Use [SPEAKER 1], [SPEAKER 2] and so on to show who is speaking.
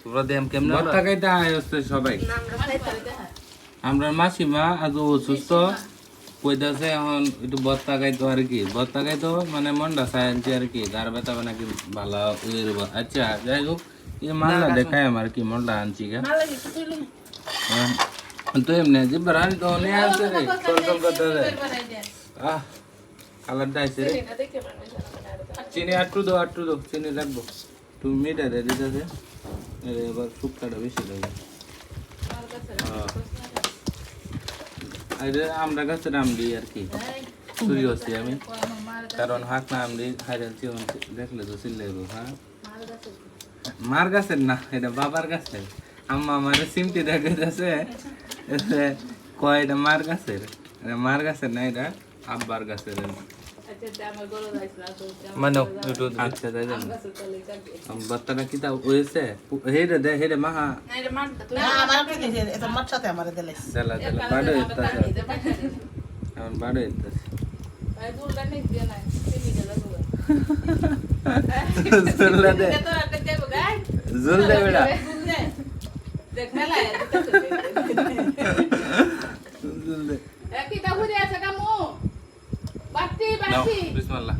[SPEAKER 1] তোমরা দেম কেমনে
[SPEAKER 2] ভর্তা খাইতে আসছে সবাই। আমরা মাসিমা আজ অসুস্থ কইতাছে এখন একটু ভর্তা খাইতো আর কি, ভর্তা খাইতো মানে মনটা চাইছে আর কি, গার ব্যথা নাকি ভালো হয়ে যাবো। আচ্ছা যাই হোক, এই মাল্লা দেখায় আমার কি মনটা আনছি গা তো এমনি যে রানি তো অনেক আছে রে, চল করতে আহ কালারটা আছে রে। চিনি আটটু দো চিনি রাখবো, তুমি মিঠা দিয়ে দিতেছে এবার শুক্তাটা বেশি দেবো। আমরা গাছের আমডি আর কি চুরি করছি আমি, কারণ হাক না আমডি খাইছি দেখলে তো চিল্লে দেবো। হ্যাঁ মার গাছের না, এটা বাবার গাছের। আম্মা আমার সিমটি দেখেছে কয় এটা মার গাছের, মার গাছের না, এটা আব্বার গাছের।
[SPEAKER 1] মানে একটু
[SPEAKER 2] আচ্ছা তাই জানো বাচ্চাটা কি তা হয়েছে হেরে দে হেরে মাহা দেলা দেলা বাড়ে ইত্তাছে এখন বাড়ে ইত্তাছে জুললা দে জুল দে বেটা জুল দে
[SPEAKER 3] একই তা ঘুরে আছে কামু বাতি
[SPEAKER 2] নাও
[SPEAKER 3] বাতি
[SPEAKER 2] বিসমিল্লাহ।